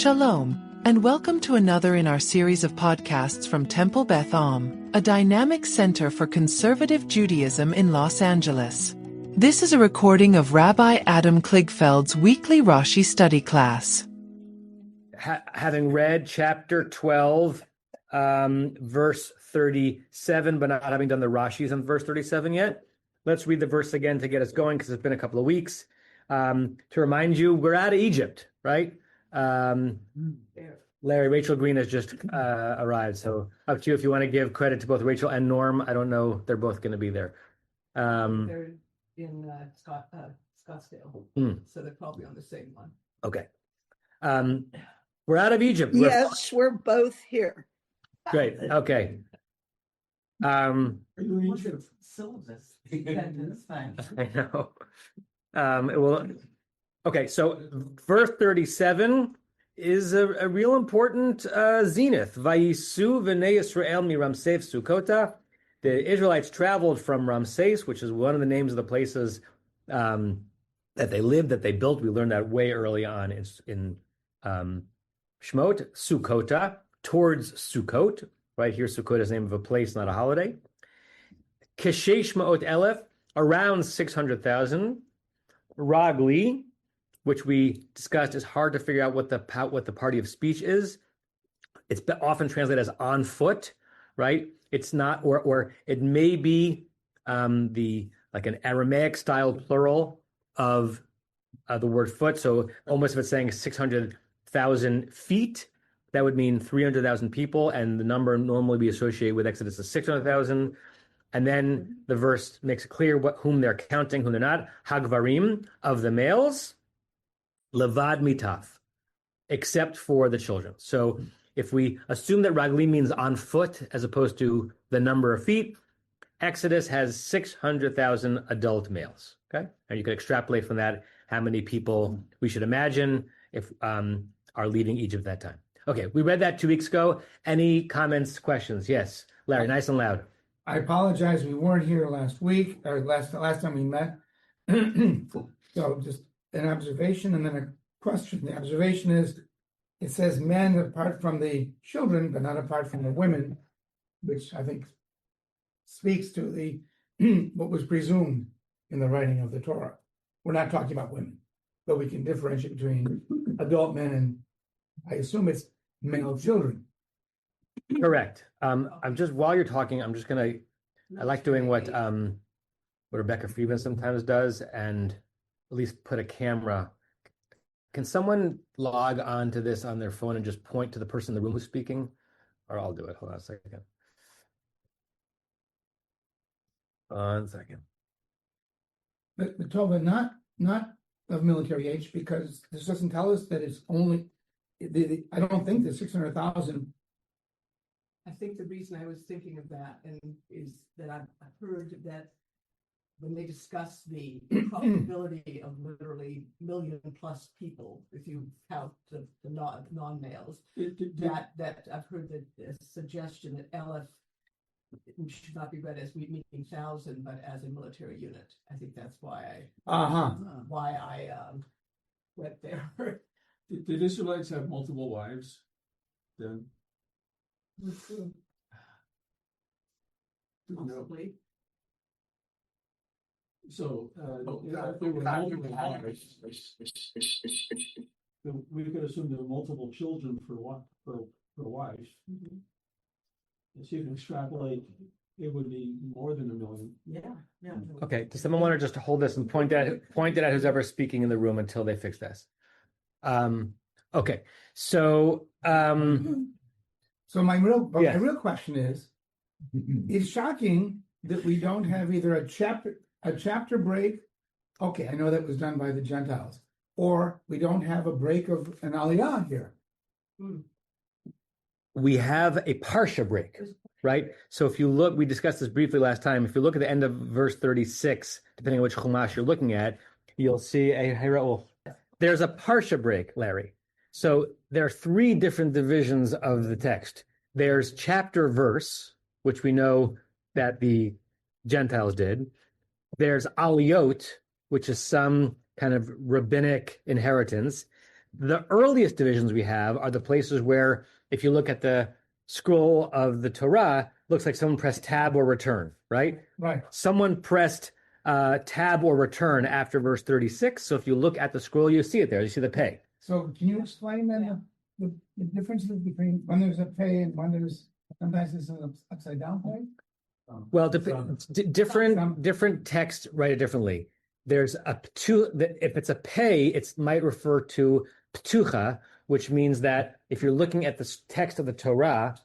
Shalom, and welcome to another in our series of podcasts from Temple Beth Am, a dynamic center for conservative Judaism in Los Angeles. This is a recording of Rabbi Adam Kligfeld's weekly Rashi study class. Having read chapter 12, verse 37, but not having done the Rashis on verse 37 yet, let's read the verse again to get us going because it's been a couple of weeks. To remind you, we're out of Egypt, right? Larry, Rachel Green has just arrived, so up to you if you want to give credit to both Rachel and Norm. I don't know, they're both going to be there. They're in Scottsdale, so they're probably on the same one. Okay. We're out of Egypt. Yes, we're both here. Great. Okay. Syllabus. That's fine. I know. Okay, so verse 37 is a real important zenith. Vayisu v'nei Yisrael mi Ramses Sukkota. The Israelites traveled from Ramses, which is one of the names of the places that they lived, that they built. We learned that way early on in Shemot, Sukkota, towards Sukkot. Right here, Sukkot is the name of a place, not a holiday. Keshesh ma'ot elef, around 600,000. Ragli, which we discussed, is hard to figure out what the party of speech is. It's often translated as on foot, right? It's not, or it may be like an Aramaic style plural of the word foot. So almost if it's saying 600,000 feet, that would mean 300,000 people, and the number normally be associated with Exodus is 600,000. And then the verse makes it clear whom they're counting, whom they're not. Hagvarim, of the males, levad mitaf, except for the children. So if we assume that Ragli means on foot as opposed to the number of feet, Exodus has 600,000 adult males. Okay, and you can extrapolate from that how many people we should imagine if are leading Egypt at that time. Okay, we read that 2 weeks ago. Any comments, questions? Yes, Larry, nice and loud. I apologize, we weren't here last week, or last time we met. So just an observation and then a question. The observation is, it says men apart from the children, but not apart from the women, which I think speaks to the what was presumed in the writing of the Torah. We're not talking about women, but we can differentiate between adult men and I assume it's male children. Correct. I'm just, while you're talking, I'm just gonna, I like doing what Rebecca Friedman sometimes does, and at least put a camera. Can someone log on to this on their phone and just point to the person in the room who's speaking? Or I'll do it. Hold on a second. 1 second. But Tova, not of military age, because this doesn't tell us that it's only, I don't think the 600,000. I think the reason I was thinking of that is that I've heard that when they discuss the probability of literally million plus people, if you count the non-males, that I've heard that the suggestion that Aleph should not be read as meaning 1,000, but as a military unit. I think that's why I went there. Did Israelites have multiple wives then? Possibly. So if there were multiple wives, then we could assume there were multiple children per wife. Mm-hmm. And so you can extrapolate, it would be more than 1 million. Yeah. Okay, does someone want to just hold this and point it at who's ever speaking in the room until they fix this? Okay, so So my real question is, it's shocking that we don't have either a chapter break. Okay, I know that was done by the Gentiles, or we don't have a break of an aliyah here. We have a parsha break, right? So if you look, we discussed this briefly last time. If you look at the end of verse 36, depending on which chumash you're looking at, you'll see there's a parsha break, Larry. So there are 3 different divisions of the text. There's chapter verse, which we know that the Gentiles did. There's aliyot, which is some kind of rabbinic inheritance. The earliest divisions we have are the places where, if you look at the scroll of the Torah, looks like someone pressed tab or return, right? Right. Someone pressed tab or return after verse 36. So if you look at the scroll, you see it there. You see the pay. So can you explain then the differences between when there's a pay and when there's sometimes it's an upside down pay? Well, different texts write it differently. There's if it's a pay, it might refer to ptucha, which means that if you're looking at the text of the Torah,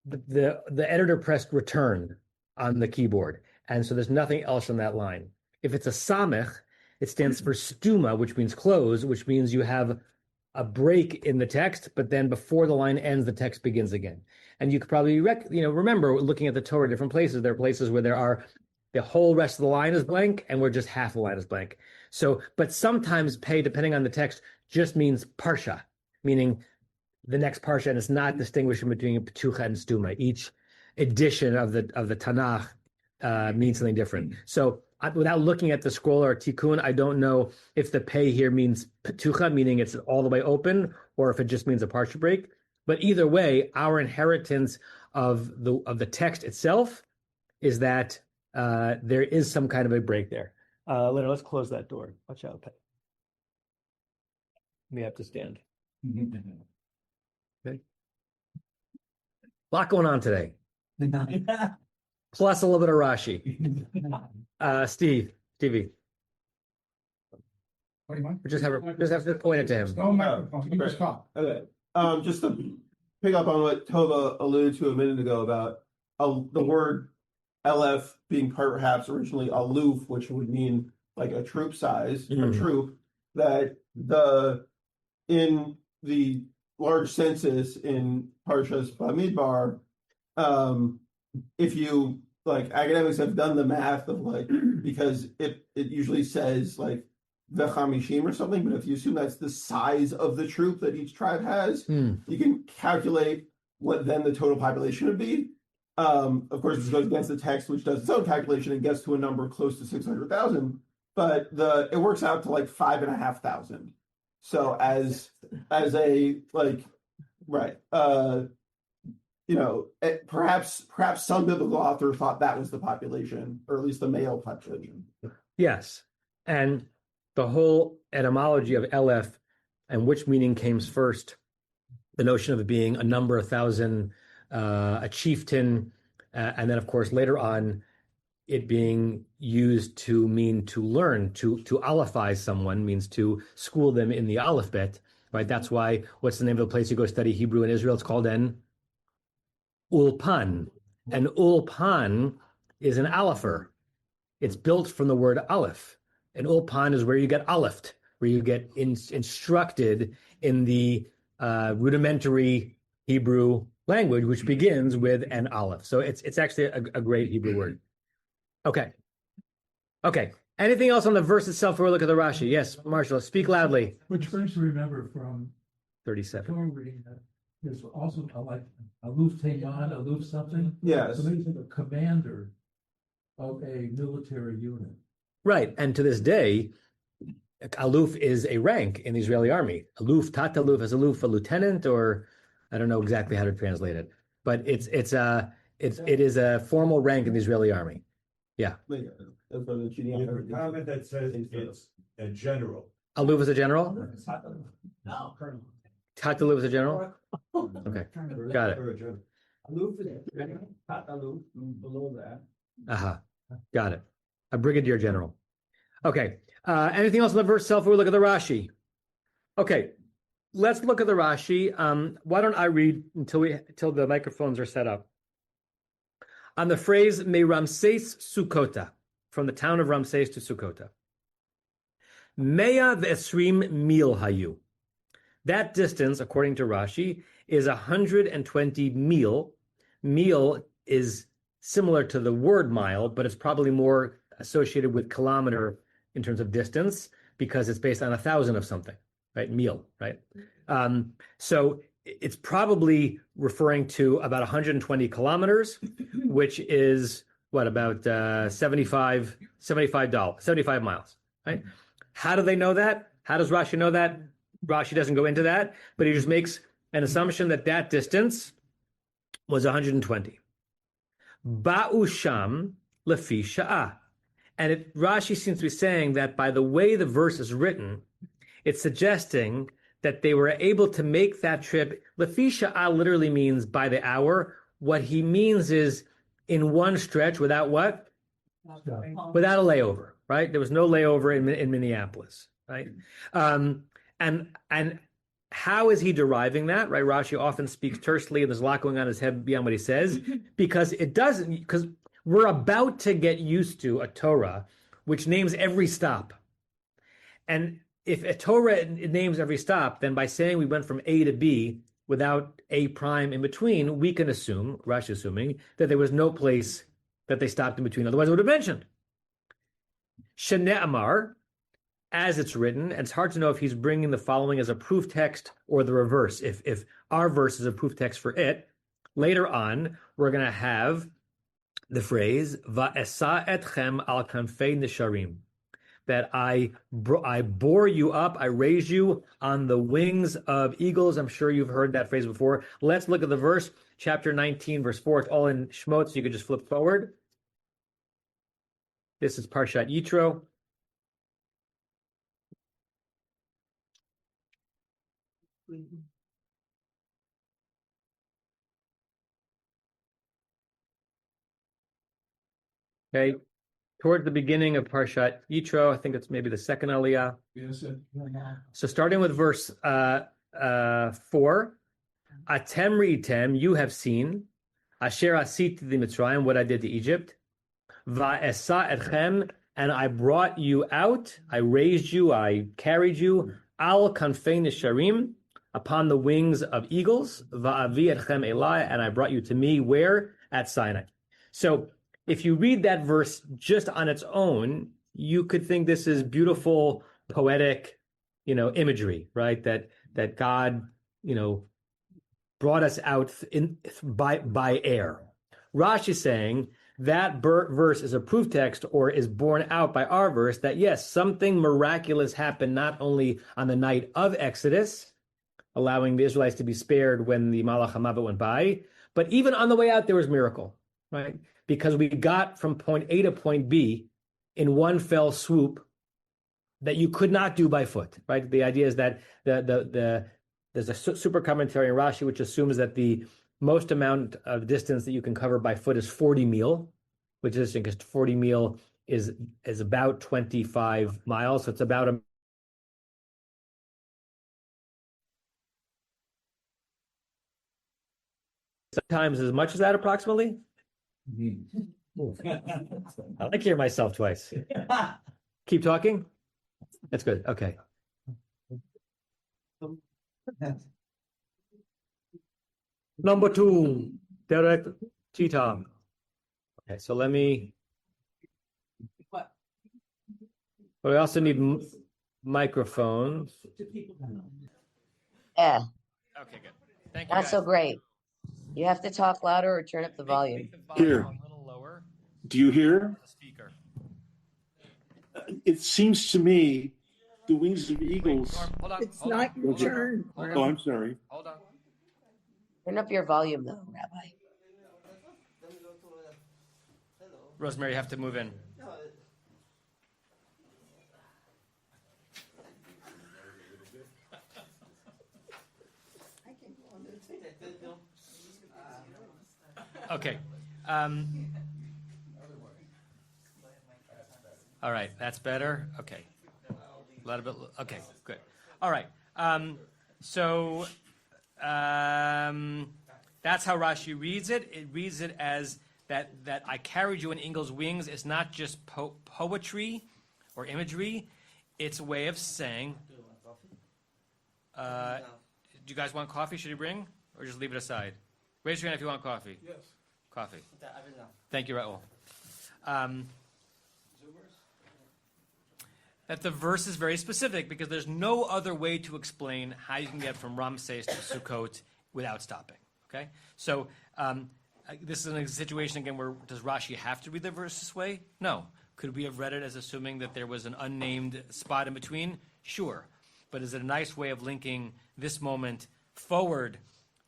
the editor pressed return on the keyboard, and so there's nothing else on that line. If it's a samech, it stands for stuma, which means close, which means you have a break in the text, but then before the line ends, the text begins again. And you could probably remember looking at the Torah, different places. There are places where the whole rest of the line is blank, and where just half the line is blank. So, but sometimes pay, depending on the text, just means parsha, meaning the next parsha, and it's not distinguishing between ptucha and stuma. Each edition of the Tanakh means something different. So, without looking at the scroll or tikkun, I don't know if the pay here means ptucha, meaning it's all the way open, or if it just means a parsha break. But either way, our inheritance of the text itself is that there is some kind of a break there. Leonard, let's close that door. Watch out, Pay. We have to stand. Okay. A lot going on today. Plus a little bit of Rashi. Stevie. What do you want? Just have to point it to him. No microphone. You just talk. Okay. Just to pick up on what Tova alluded to a minute ago about the word LF being perhaps originally aloof, which would mean like a troop size, a troop, that in the large census in Parshas Bamidbar, if you academics have done the math of because it usually says v'chamishim or something, but if you assume that's the size of the troop that each tribe has, you can calculate what then the total population would be. Of course, this goes against the text, which does its own calculation and gets to a number close to 600,000, but it works out to 5,500. So as a right, perhaps some biblical author thought that was the population, or at least the male population. Yes, and the whole etymology of LF and which meaning came first, the notion of it being a number, 1,000, a chieftain, and then of course later on it being used to mean to learn, to alephize someone means to school them in the alphabet, right? That's why, what's the name of the place you go study Hebrew in Israel? It's called an ulpan. An ulpan is an alepher. It's built from the word aleph. An ulpan is where you get alephed, where you get instructed in the rudimentary Hebrew language, which begins with an aleph. So it's actually a great Hebrew word. Okay. Anything else on the verse itself before we look at the Rashi? Yes, Marshall, speak loudly. Which verse remember from 37. Torah reading that there's also aloof Teiman, aloof something? Yes. So maybe a commander of a military unit. Right, and to this day, aloof is a rank in the Israeli army. Aloof, tat-aloof, as aloof, a lieutenant, or I don't know exactly how to translate it, but it is a formal rank in the Israeli army. Yeah. You have a comment that says it's a general. Aloof is a general? No, Colonel. Tat-aloof is a general? Okay, got it. Aloof is Tat aloof, below that. Got it. A brigadier general. Okay. Anything else in the verse itself before we look at the Rashi? Okay. Let's look at the Rashi. Why don't I read until the microphones are set up? On the phrase "Me Ramses Sukkota," from the town of Ramses to Sukkota. Mea ve'esrim mil hayu. That distance, according to Rashi, is 120 mil. Mil is similar to the word mile, but it's probably more associated with kilometer in terms of distance because it's based on 1,000 of something, right? Mil, right? So it's probably referring to about 120 kilometers, which is what, about 75 miles, right? How do they know that? How does Rashi know that? Rashi doesn't go into that, but he just makes an assumption that that distance was 120. Ba'u sham lefi sha'ah. And Rashi seems to be saying that by the way the verse is written, it's suggesting that they were able to make that trip. Lefi sha'ah literally means by the hour. What he means is in one stretch without what? Without a layover, right? There was no layover in Minneapolis, right? And how is he deriving that, right? Rashi often speaks tersely, and there's a lot going on in his head beyond what he says, because we're about to get used to a Torah which names every stop. And if a Torah names every stop, then by saying we went from A to B without A prime in between, we can assume, Rashi assuming, that there was no place that they stopped in between. Otherwise, it would have mentioned. Shene'amar, as it's written, and it's hard to know if he's bringing the following as a proof text or the reverse. If our verse is a proof text for it, later on, we're going to have the phrase, Va'esa etchem al kanfei nisharim, that I bore you up, I raised you on the wings of eagles. I'm sure you've heard that phrase before. Let's look at the verse, chapter 19, verse 4. It's all in Shemot, so you could just flip forward. This is Parshat Yitro. Okay, toward the beginning of Parshat Yitro, I think it's maybe the second Aliyah. Yes, So starting with verse 4, Atem ritem, you have seen, Asher asiti the Mitzrayim, what I did to Egypt, Va'esa etchem, and I brought you out, I raised you, I carried you, al kanfei nisharim, upon the wings of eagles, Va'avi etchem elai, and I brought you to me, where? At Sinai. So if you read that verse just on its own, you could think this is beautiful, poetic, imagery, right? That God, brought us out by air. Rashi is saying that verse is a proof text or is borne out by our verse that yes, something miraculous happened not only on the night of Exodus, allowing the Israelites to be spared when the Malach HaMavet went by, but even on the way out there was miracle, right? Because we got from point A to point B in one fell swoop that you could not do by foot, right? The idea is that there's a super commentary in Rashi which assumes that the most amount of distance that you can cover by foot is 40 mil, which is interesting because 40 mil is about 25 miles. So it's about sometimes as much as that approximately. I like hearing myself twice. Keep talking. That's good. Okay. Number 2, direct cheetah. Okay, so let me. But we also need microphones. Yeah, Okay, good. Thank you. not so great. You have to talk louder or turn up the volume. Here. A little lower. Do you hear? The speaker. It seems to me the wings of eagles. Hold on. It's not your turn. Oh, I'm sorry. Hold on. Turn up your volume, though, Rabbi. Rosemary, you have to move in. Okay. All right, that's better. Okay. A little bit. Okay, good. All right. So that's how Rashi reads it. It reads it as that I carried you in eagle's wings. It's not just poetry or imagery. It's a way of saying. Do you guys want coffee? Should you bring, or just leave it aside? Raise your hand if you want coffee. Yes. Coffee. Thank you, Raul. That the verse is very specific because there's no other way to explain how you can get from Ramses to Sukkot without stopping. Okay, so this is a situation again where does Rashi have to read the verse this way? No. Could we have read it as assuming that there was an unnamed spot in between? Sure. but is it a nice way of linking this moment forward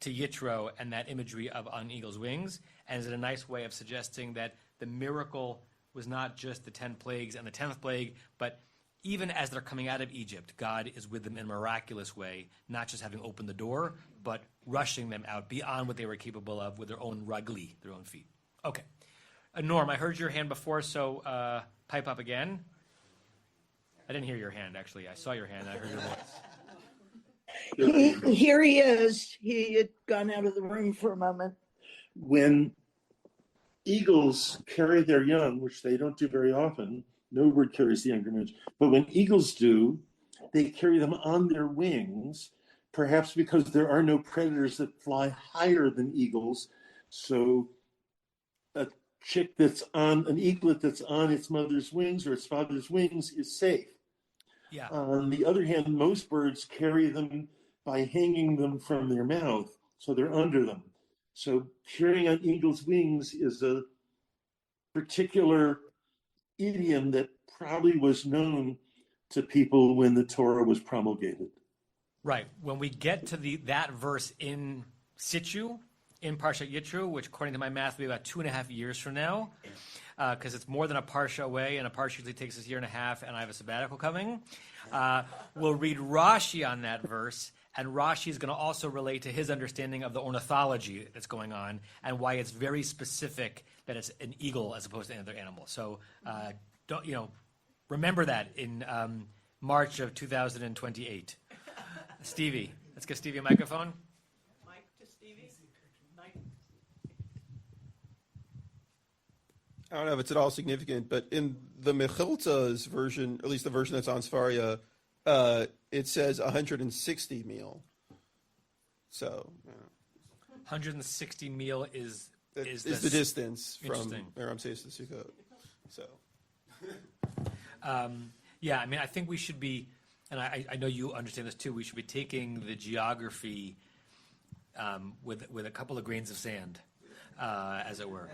to Yitro and that imagery of on eagle's wings? And is it a nice way of suggesting that the miracle was not just the 10 plagues and the 10th plague, but even as they're coming out of Egypt, God is with them in a miraculous way, not just having opened the door, but rushing them out beyond what they were capable of with their own ragli, their own feet. Okay. Norm, I heard your hand before, so pipe up again. I didn't hear your hand, actually. I saw your hand. I heard your voice. Here he is. He had gone out of the room for a moment. When eagles carry their young, which they don't do very often, no bird carries the younger ones, but when eagles do, they carry them on their wings, perhaps because there are no predators that fly higher than eagles. So a an eaglet that's on its mother's wings or its father's wings is safe. Yeah. On the other hand, most birds carry them by hanging them from their mouth, so they're under them. So carrying on eagle's wings is a particular idiom that probably was known to people when the Torah was promulgated. Right. When we get to that verse in situ, in Parshat Yitro, which according to my math will be about 2.5 years from now, because it's more than a parsha away, and a parsha usually takes us 1.5 years, and I have a sabbatical coming. We'll read Rashi on that verse, and Rashi is going to also relate to his understanding of the ornithology that's going on and why it's very specific that it's an eagle as opposed to any other animal. So remember that in March of 2028. Stevie, let's give Stevie a microphone. Mike to Stevie. Mike. I don't know if it's at all significant, but in the Mechilta's version, at least the version that's on Sfaria, it says 160 meal. So 160 meal is the distance from Ramses to Sukkot. So yeah, I mean, I think we should be, and I know you understand this too, we should be taking the geography with a couple of grains of sand, as it were.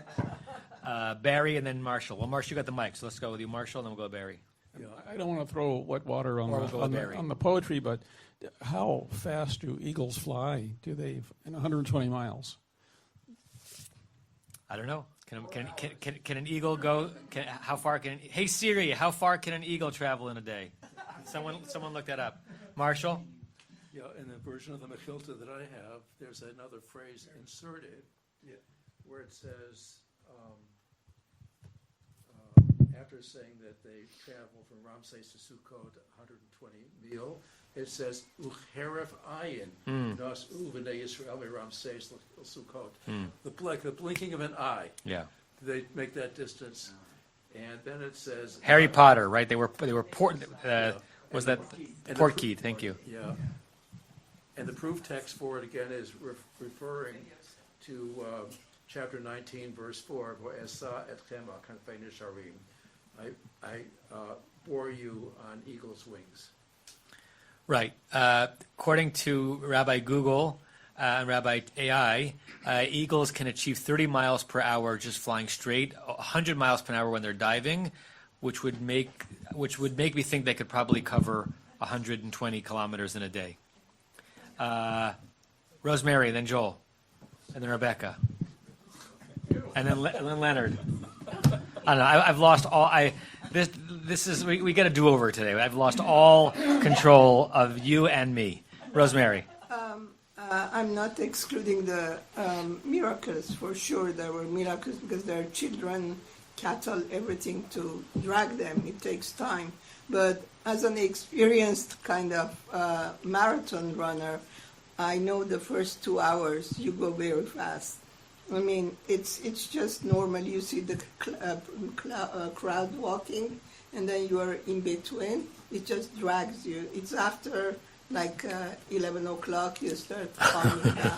Barry and then Marshall. Well, Marshall, you got the mic, so let's go with you, Marshall, and then we'll go to Barry. Yeah, I don't want to throw wet water on, Or we'll go with Barry. on the poetry, but how fast do eagles fly? Do they in 120 miles? I don't know. Can an eagle go? How far can? Hey Siri, how far can an eagle travel in a day? Someone look that up. Marshall. Yeah, in the version of the Mechilta that I have, there's another phrase inserted, where it says, after saying that they travel from Ramses to Sukkot 120 mil, it says Ucheref Ayin Nas Uvnei Yisrael Ramses Sukkot. Like the blinking of an eye. Yeah. They make that distance, and then it says Harry Potter, right? They were port. Was that Portkey? Thank you. Yeah. And the proof text for it again is referring to chapter 19, verse 4. I bore you on eagle's wings. Right. According to Rabbi Google and Rabbi AI, eagles can achieve 30 miles per hour just flying straight, 100 miles per hour when they're diving, which would make me think they could probably cover 120 kilometers in a day. Rosemary, then Joel, and then Rebecca, and then Leonard. I don't know. I've lost all. This is we get a do-over today. I've lost all control of you and me. Rosemary. I'm not excluding the miracles. For sure there were miracles because there are children, cattle, everything to drag them. It takes time. But as an experienced kind of marathon runner, I know the first 2 hours you go very fast. I mean, it's just normal. You see the crowd walking, and then you are in between. It just drags you. It's after like 11 o'clock you start calming down.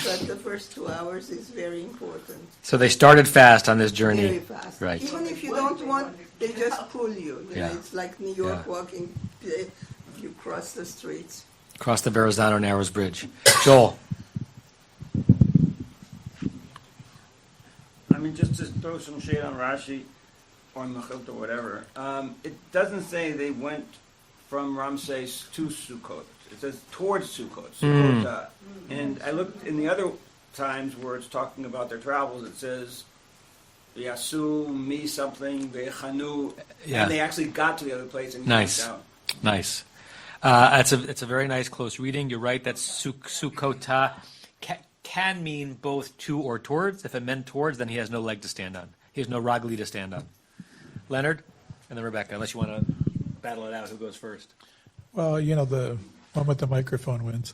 But the first 2 hours is very important. So they started fast on this journey. Very fast. Right. Even if you don't want, they just pull you. You Yeah. know, it's like New York walking. You cross the streets. Across the Verrazano Narrows Bridge. Joel. I mean, just to throw some shade on Rashi or Mechilta or whatever, it doesn't say they went from Ramses to Sukkot. It says towards Sukkot. Sukkot. And I looked in the other times where it's talking about their travels. It says Yasu mi something Vechanu, and they actually got to the other place and Nice. went down. Nice. It's a very nice close reading. You're right. That Sukkota can mean both to or towards. If it meant towards, then he has no leg to stand on. He has no ragli to stand on. Leonard, and then Rebecca. Unless you want to battle it out, who goes first? Well, the one with the microphone wins.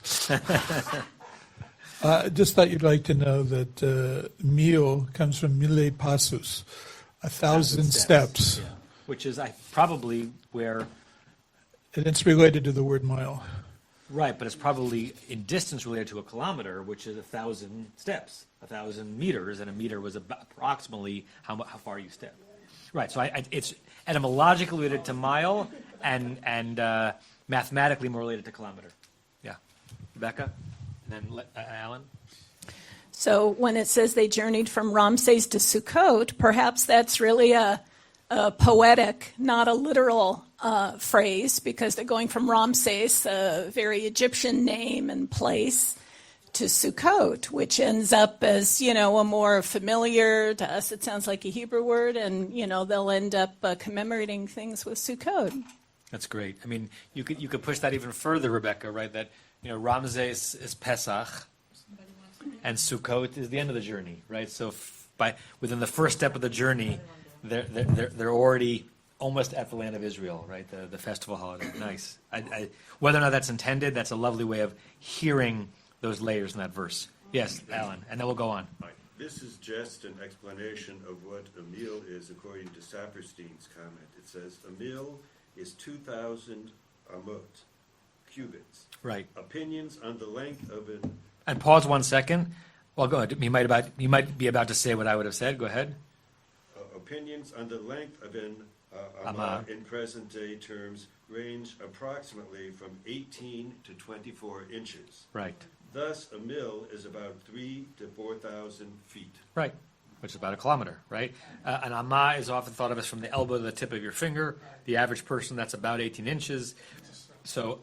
Just thought you'd like to know that mil comes from mille passus, 1,000 steps. Yeah. Which is probably where... And it's related to the word mile. Right, but it's probably in distance related to a kilometer, which is 1,000 steps, 1,000 meters, and a meter was approximately how far you step. Right, so it's etymologically related to mile and mathematically more related to kilometer. Yeah. Rebecca? And then Alan? So when it says they journeyed from Ramses to Sukkot, perhaps that's really a poetic, not a literal phrase, because they're going from Ramses, a very Egyptian name and place, to Sukkot, which ends up as, a more familiar, to us it sounds like a Hebrew word, and, they'll end up commemorating things with Sukkot. That's great. I mean, you could push that even further, Rebecca, right? That, Ramses is Pesach, and Sukkot is the end of the journey, right? So within the first step of the journey, they're already almost at the land of Israel, right? The festival holiday. Nice. Whether or not that's intended, that's a lovely way of hearing those layers in that verse. Yes, Alan, and then we'll go on. This is just an explanation of what a meal is according to Saperstein's comment. It says a meal is 2,000 amot, cubits. Right. Opinions on the length of an... And pause 1 second. Well, go ahead. You might be about to say what I would have said. Go ahead. Opinions on the length of an amma in present-day terms range approximately from 18 to 24 inches. Right. Thus, a mil is about 3,000 to 4,000 feet. Right, which is about a kilometer, right? An amma is often thought of as from the elbow to the tip of your finger. The average person, that's about 18 inches. So,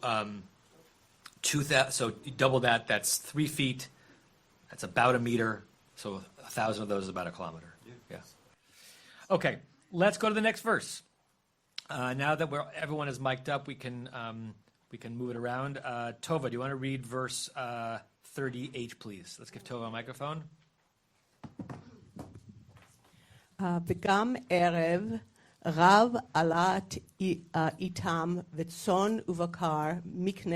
2,000. So you double that. That's 3 feet. That's about a meter. So 1,000 of those is about a kilometer. Yeah. Okay, let's go to the next verse. Now that everyone is mic'd up, we can move it around. Tova, do you want to read verse 38, please? Let's give Tova a microphone. וגם ערב רב עלה איתם וצאן ובקר מקנה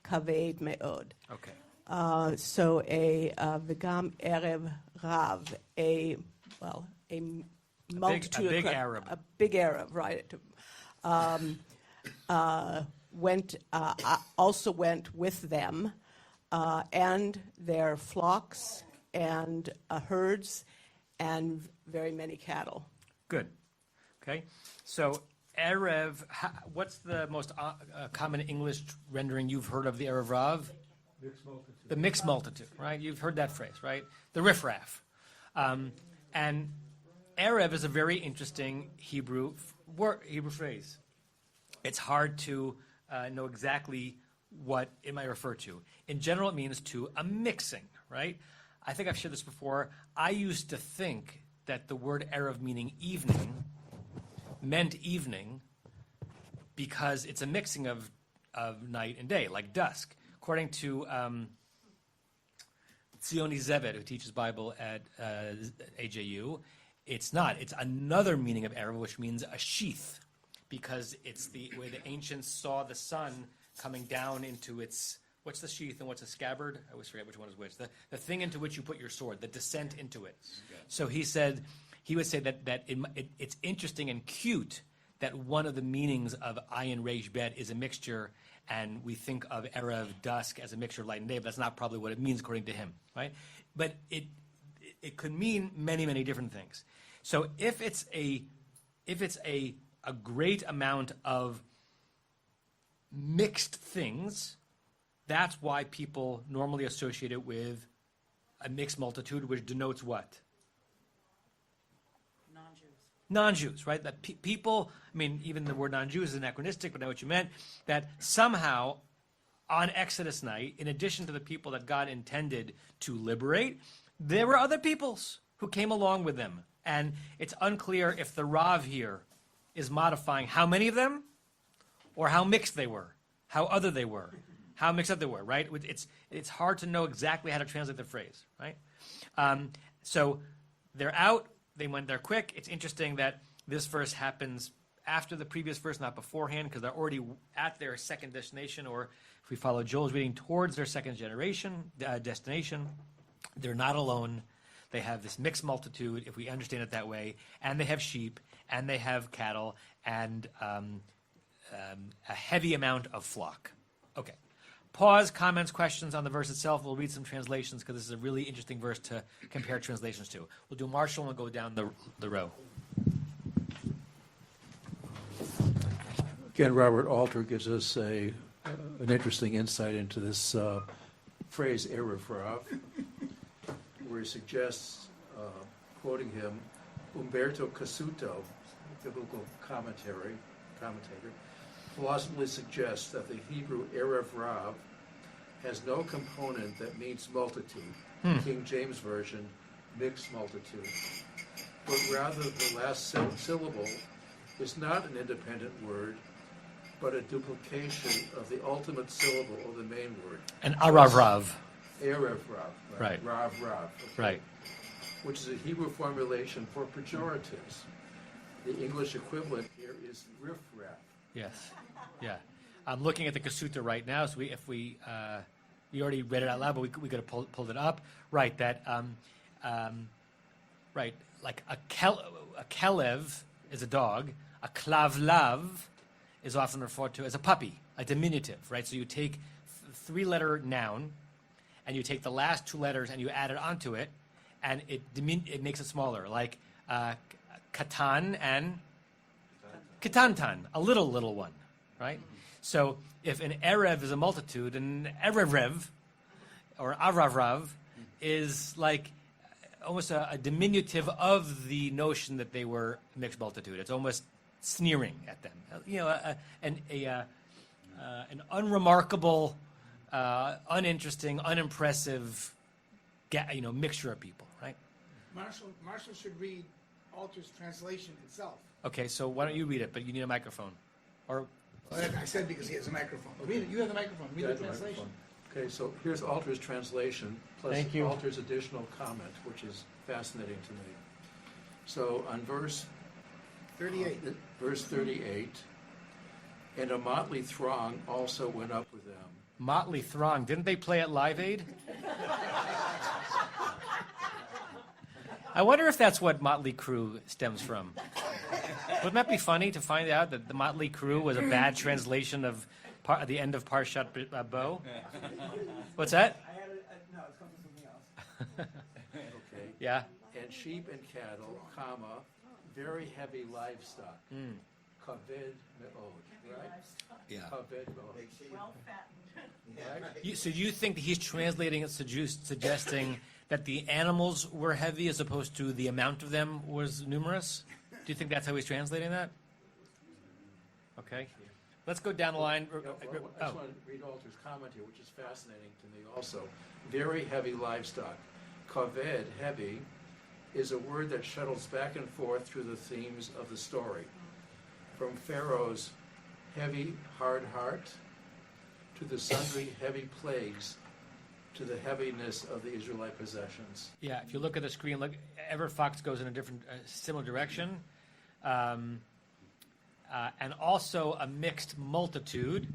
כבד מאוד. Okay. So וגם ערב רב, a multitude, a big Arab. A big Arab, right? Also went with them, and their flocks and herds and very many cattle. Good. Okay. So Erev, what's the most common English rendering you've heard of the Erev Rav? Mixed multitude. The mixed multitude, right? You've heard that phrase, right? The riffraff. And Erev is a very interesting Hebrew phrase. It's hard to know exactly what it might refer to. In general, it means to a mixing, right? I think I've shared this before. I used to think that the word Erev, meaning evening, meant evening because it's a mixing of night and day, like dusk. According to Tzioni Zevet, who teaches Bible at AJU, it's not. It's another meaning of Erev, which means a sheath, because it's the way the ancients saw the sun coming down into its, what's the sheath and what's a scabbard? I always forget which one is which. The thing into which you put your sword, the descent into it. Okay. So he would say that it's interesting and cute that one of the meanings of ayin reish bet is a mixture, and we think of Erev, dusk, as a mixture of light and day, but that's not probably what it means according to him, right? But it could mean many, many different things. So if it's a great amount of mixed things, that's why people normally associate it with a mixed multitude, which denotes what? Non-Jews, right? That people, I mean, even the word non-Jews is anachronistic, but I know what you meant, that somehow on Exodus night, in addition to the people that God intended to liberate, there were other peoples who came along with them. And it's unclear if the Rav here is modifying how many of them or how mixed they were, how other they were, how mixed up they were, right? It's hard to know exactly how to translate the phrase, right? So they're out. They went there quick. It's interesting that this verse happens after the previous verse, not beforehand, because they're already at their second destination, or if we follow Joel's reading, towards their second destination. They're not alone. They have this mixed multitude, if we understand it that way, and they have sheep, and they have cattle, and a heavy amount of flock. Okay. Pause, comments, questions on the verse itself. We'll read some translations because this is a really interesting verse to compare translations to. We'll do Marshall and we'll go down the row. Again, Robert Alter gives us an interesting insight into this phrase, Erev Rav, where he suggests, quoting him, Umberto Cassuto, biblical commentator, plausibly suggests that the Hebrew Erev Rav has no component that means multitude, King James Version, mixed multitude, but rather the last syllable is not an independent word, but a duplication of the ultimate syllable of the main word. An Arav Rav. Erev Rav. Right. Rav Rav. Okay. Right. Which is a Hebrew formulation for pejoratives. The English equivalent here is riff raff. Yes. Yeah. I'm looking at the Kasuta right now, so we already read it out loud, but we could have pulled it up. Right, that, right, like a kelev is a dog, a klavlav is often referred to as a puppy, a diminutive, right? So you take three-letter noun, and you take the last two letters and you add it onto it, and it makes it smaller, like katan and katantan, a little one, right? So if an erev is a multitude, an erev or aravrav is like almost a diminutive of the notion that they were a mixed multitude. It's almost sneering at them. You know, an unremarkable, uninteresting, unimpressive, mixture of people, right? Marshall should read Alter's translation itself. Okay, so why don't you read it? But you need a microphone, or. Well, I said because he has a microphone. Read it. You have the microphone. Read the translation. Okay, so here's Alter's translation plus Alter's additional comment, which is fascinating to me. So on verse 38, and a motley throng also went up with them. Motley throng. Didn't they play at Live Aid? I wonder if that's what Motley Crue stems from. Wouldn't that be funny to find out that the Motley Crue was a bad translation of the end of Parshat Bo? What's that? No, it's come from something else. Okay. Yeah. And sheep and cattle, comma, very heavy livestock. Kaved me'od, right? Yeah. Kaved me'od. Well fattened. Right? So you think that he's translating it, suggesting that the animals were heavy as opposed to the amount of them was numerous? Do you think that's how he's translating that? Okay. Let's go down the line. I just want to read Alter's comment here, which is fascinating to me also. Very heavy livestock. Kaved, heavy, is a word that shuttles back and forth through the themes of the story. From Pharaoh's heavy, hard heart to the sundry heavy plagues to the heaviness of the Israelite possessions. Yeah, if you look at the screen, look, Everett Fox goes in a different, similar direction. And also a mixed multitude.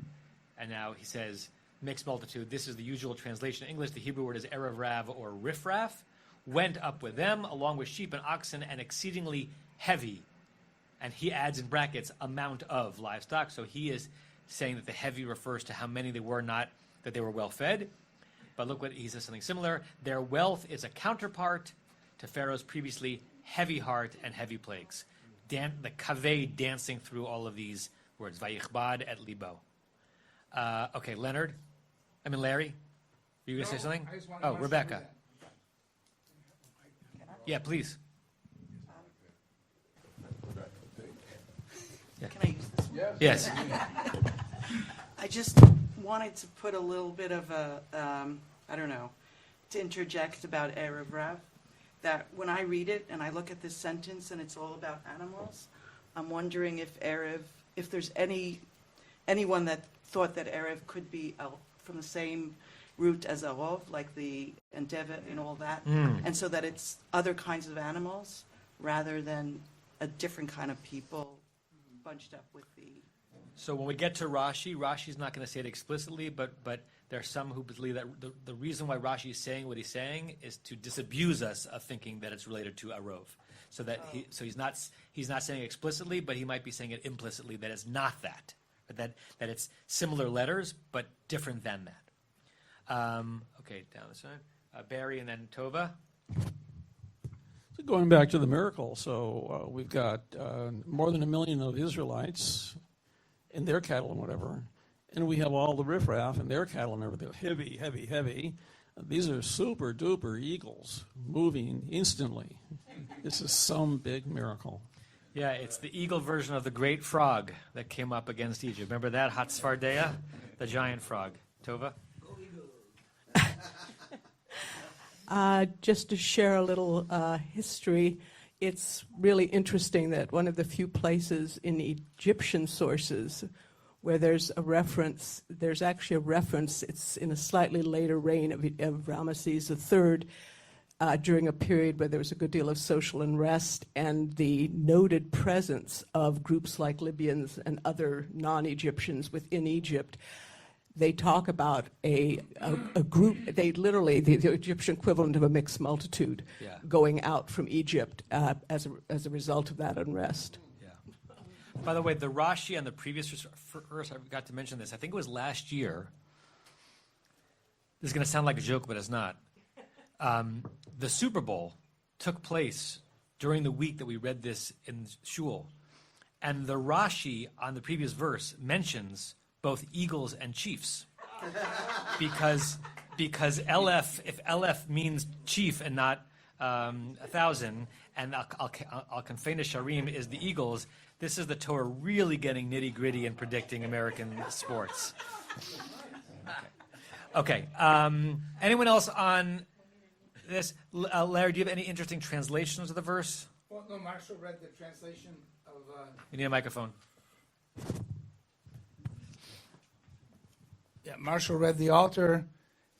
And now he says mixed multitude. This is the usual translation in English. The Hebrew word is erev rav or riffraff. Went up with them along with sheep and oxen and exceedingly heavy. And he adds in brackets amount of livestock. So he is saying that the heavy refers to how many they were, not that they were well fed. But look what he says, something similar. Their wealth is a counterpart to Pharaoh's previously heavy heart and heavy plagues. The kaveh dancing through all of these words. Vayichbad et libo. Okay, Larry? Were you going to say something? Oh, Rebecca. Yeah. Can I use this one? Yes. I just wanted to put a little bit of a, I don't know, to interject about Erev Rav, that when I read it and I look at this sentence and it's all about animals, I'm wondering if there's anyone that thought that Erev could be from the same root as Arov, like the Enteva and all that, and so that it's other kinds of animals rather than a different kind of people bunched up with the... So when we get to Rashi, Rashi's not going to say it explicitly, but there are some who believe that the reason why Rashi is saying what he's saying is to disabuse us of thinking that it's related to Arov. So that he's not saying it explicitly, but he might be saying it implicitly that it's not that, but that it's similar letters but different than that. Okay, down the side, Barry and then Tova. So going back to the miracle, so we've got more than 1 million of Israelites and their cattle and whatever, and we have all the riffraff and their cattle and everything, heavy, heavy, heavy. These are super duper eagles moving instantly. This is some big miracle. Yeah, it's the eagle version of the great frog that came up against Egypt. Remember that, Hatzfardeya, the giant frog. Tova? Just to share a little history, it's really interesting that one of the few places in Egyptian sources where there's actually a reference, it's in a slightly later reign of Ramesses III, during a period where there was a good deal of social unrest and the noted presence of groups like Libyans and other non-Egyptians within Egypt. They talk about a group, they literally, the Egyptian equivalent of a mixed multitude, going out from Egypt as a result of that unrest. Yeah. By the way, the Rashi on the previous verse, I forgot to mention this, I think it was last year. This is going to sound like a joke, but it's not. The Super Bowl took place during the week that we read this in Shul. And the Rashi on the previous verse mentions both eagles and chiefs, because LF, if LF means chief and not 1,000, and Al Kanfei Sharim is the eagles, this is the Torah really getting nitty gritty and predicting American sports. Okay. Anyone else on this? Larry, do you have any interesting translations of the verse? Well, no, Marshall read the translation of. You need a microphone. Yeah, Marshall read the altar,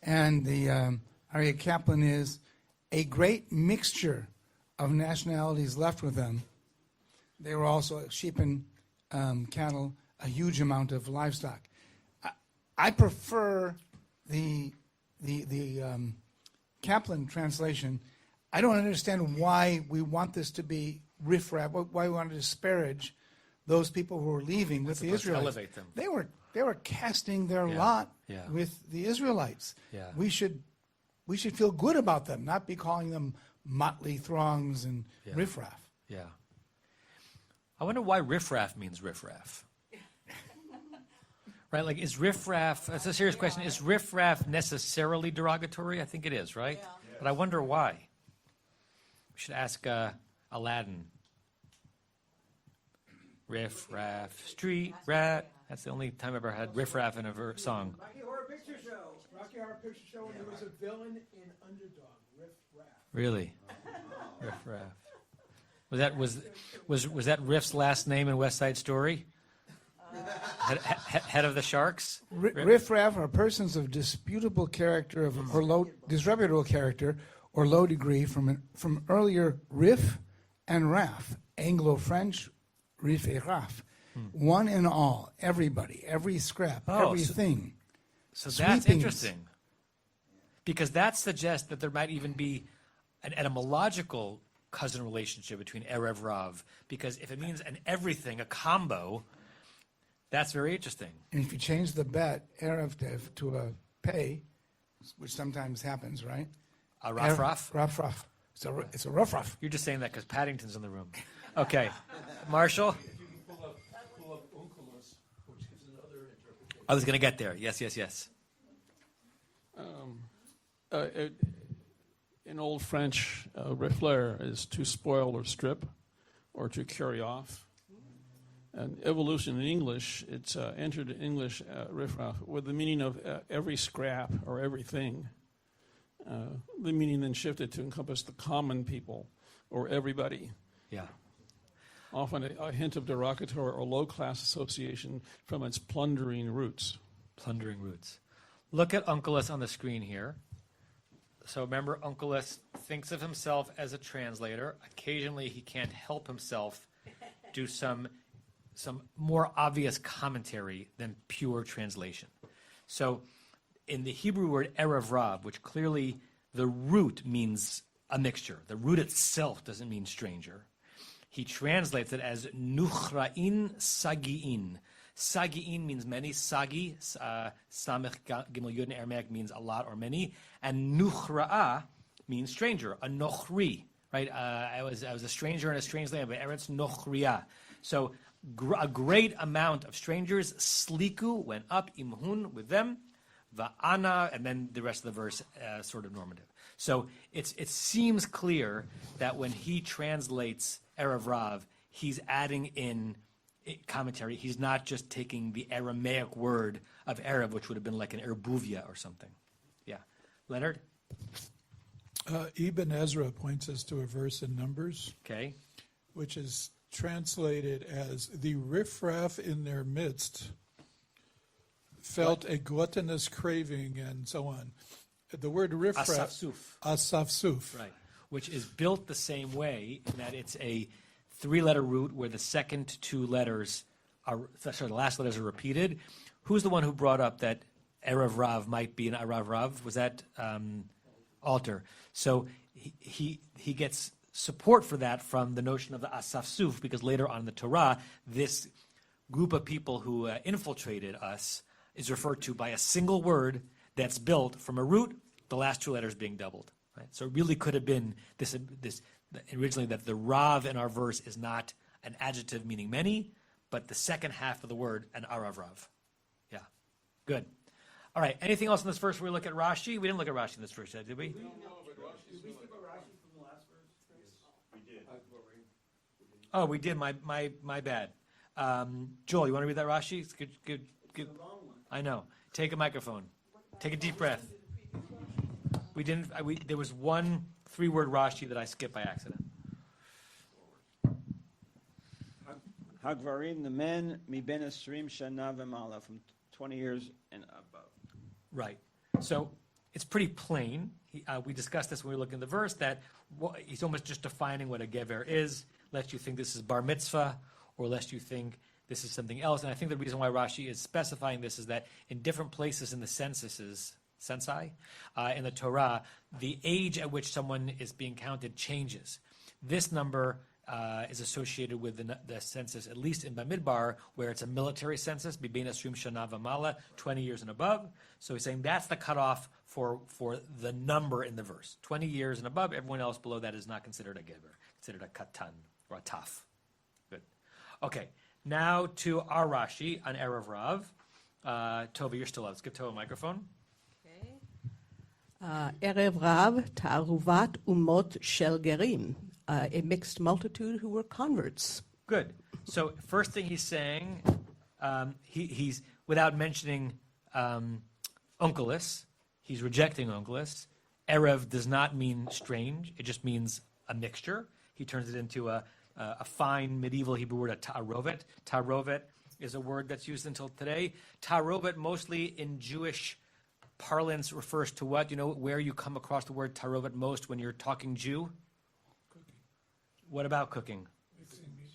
and the Aryeh Kaplan is a great mixture of nationalities left with them. They were also sheep and cattle, a huge amount of livestock. I prefer the Kaplan translation. I don't understand why we want this to be riffraff, why we want to disparage those people who are leaving with the Israelites. Elevate them. They were casting their lot with the Israelites. Yeah. We should feel good about them, not be calling them motley throngs and riffraff. Yeah. I wonder why riffraff means riffraff. Right? Like, is riffraff, that's a serious question, is riffraff necessarily derogatory? I think it is, right? Yeah. But I wonder why. We should ask Aladdin. Riff-raff, street rat. That's the only time I ever had riff-raff in a song. Rocky Horror Picture Show. Rocky Horror Picture Show, and there was a villain in Underdog, Riff-raff. Really? Riff-raff. Was that Riff's last name in West Side Story? Head of the Sharks? Riff-raff are persons of disputable character or low, disreputable character or low degree from earlier riff and raff, Anglo-French, riff et raff. One and all, everybody, every scrap, everything. So that's interesting. Because that suggests that there might even be an etymological cousin relationship between Erev Rav. Because if it means an everything, a combo, that's very interesting. And if you change the bet, Erev Dev, to a pay, which sometimes happens, right? A Raff-raff? Raff-raff. It's a rough-raff. You're just saying that because Paddington's in the room. Okay. Marshall? I was going to get there. Yes. In Old French, rifler is to spoil or strip or to carry off. And evolution in English, it's entered English riffraff with the meaning of every scrap or everything. The meaning then shifted to encompass the common people or everybody. Yeah. Often a hint of derogatory or low-class association from its plundering roots. Plundering roots. Look at Onkelos on the screen here. So remember, Onkelos thinks of himself as a translator. Occasionally, he can't help himself do some more obvious commentary than pure translation. So in the Hebrew word erev rav, which clearly the root means a mixture, the root itself doesn't mean stranger. He translates it as nuchra'in sagi'in. Sagi'in means many. Sagi, samech gimel yud in Aramaic means a lot or many. And nuchra'a means stranger, a nochri, right? I was a stranger in a strange land, but Eretz nochriya. So a great amount of strangers, sliku, went up, imhun, with them, va'ana, and then the rest of the verse sort of normative. So it seems clear that when he translates Erev Rav, he's adding in commentary. He's not just taking the Aramaic word of Erev, which would have been like an erbuvia or something. Yeah. Leonard? Ibn Ezra points us to a verse in Numbers, okay, which is translated as the riffraff in their midst felt a gluttonous craving and so on. The word riffraff, asafsuf, right, which is built the same way in that it's a three-letter root where the second two letters the last letters are repeated. Who's the one who brought up that Erev Rav might be an Arav Rav? Was that Alter? So he gets support for that from the notion of the asafsuf, because later on in the Torah, this group of people who infiltrated us is referred to by a single word that's built from a root, the last two letters being doubled. Right? So it really could have been this originally that the Rav in our verse is not an adjective meaning many, but the second half of the word, an Arav Rav. Yeah, good. All right, anything else in this verse where we look at Rashi? We didn't look at Rashi in this verse yet, did we? Did we skip a Rashi from the last verse? We did. Oh, we did. My bad. Joel, you want to read that Rashi? It's good. I know. Take a microphone. Take a deep breath. We didn't. There was one 3-word Rashi that I skipped by accident. Hagvarim, the men, mi ben esrim shana v'mala, from 20 years and above. Right. So it's pretty plain. We discussed this when we looked in the verse that he's almost just defining what a gever is, lest you think this is bar mitzvah, or lest you think this is something else. And I think the reason why Rashi is specifying this is that in different places in the censuses, in the Torah, the age at which someone is being counted changes. This number is associated with the census, at least in Bamidbar, where it's a military census, Bibin Asrim Shana V'mala, 20 years and above. So he's saying that's the cutoff for the number in the verse. 20 years and above, everyone else below that is not considered a gever, considered a katan or a taf. Good. Okay, now to our Rashi on Erev Rav. Tova, you're still up. Let's give Tova a microphone. Erev Rav, Ta'aruvat Umot Shel Gerim, a mixed multitude who were converts. Good. So first thing he's saying, he's without mentioning Onkelos, he's rejecting Onkelos. Erev does not mean strange; it just means a mixture. He turns it into a fine medieval Hebrew word, a ta'arovet. Ta'arovet is a word that's used until today. Ta'arovet mostly in Jewish parlance refers to what? You know where you come across the word ta'arovet most when you're talking Jew? Cooking. What about cooking? Mixing meat,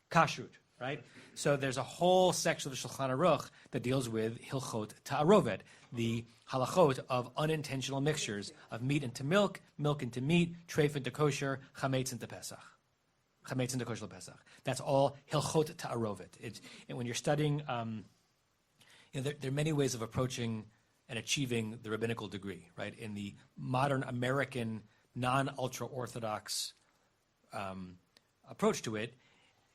Kashrut, right? So there's a whole section of the Shulchan Aruch that deals with hilchot ta'arovet, the halachot of unintentional mixtures of meat into milk, milk into meat, treif into kosher, chametz into Pesach. Chametz into kosher Pesach. That's all hilchot ta'arovet. And when you're studying, there are many ways of approaching and achieving the rabbinical degree, right? In the modern American non-ultra-Orthodox approach to it,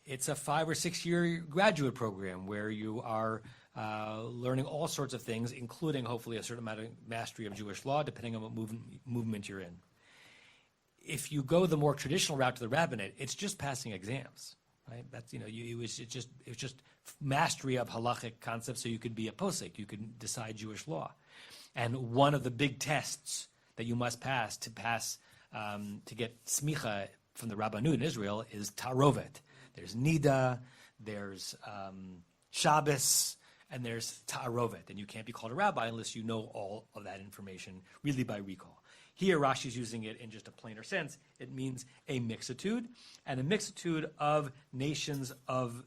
it's a 5 or 6 year graduate program where you are learning all sorts of things, including hopefully a certain amount of mastery of Jewish law, depending on what movement you're in. If you go the more traditional route to the rabbinate, it's just passing exams. right? That's it was just mastery of halachic concepts, so you could be a posek, you could decide Jewish law, and one of the big tests that you must pass to get smicha from the Rabbanut in Israel is tarovet. There's nida, there's Shabbos, and there's ta'arovet, and you can't be called a rabbi unless you know all of that information really by recall. Here, Rashi's using it in just a plainer sense. It means a mixitude, and a mixitude of nations of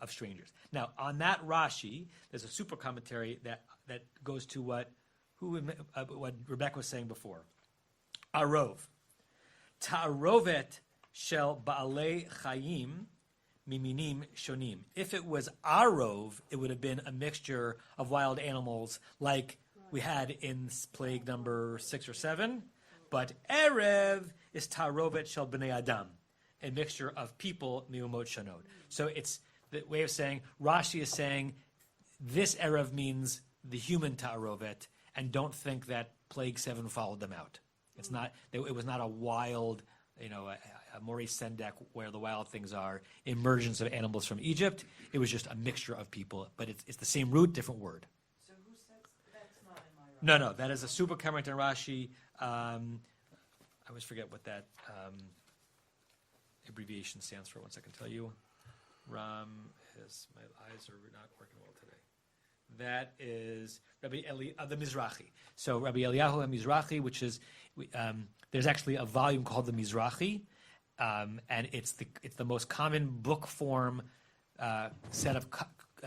strangers. Now, on that Rashi, there's a super commentary that goes to what Rebecca was saying before. Arov. Ta'arovet shel ba'alei chayim miminim shonim. If it was arov, it would have been a mixture of wild animals like we had in plague number 6 or 7. But erev is ta'arovet shel b'nei adam, a mixture of people miumot shanot. So it's the way of saying, Rashi is saying this erev means the human ta'arovet, and don't think that plague 7 followed them out. It's not. It was not a wild, a Maurice Sendak where the wild things are, emergence of animals from Egypt. It was just a mixture of people, but it's the same root, different word. So who says that's not in my Rashi? No, that is a super comment in Rashi. I always forget what that abbreviation stands for. Once I can tell you. My eyes are not working well today. That is Rabbi the Mizrahi. So Rabbi Eliyahu Mizrahi, which is there's actually a volume called the Mizrahi, and it's the most common book form set of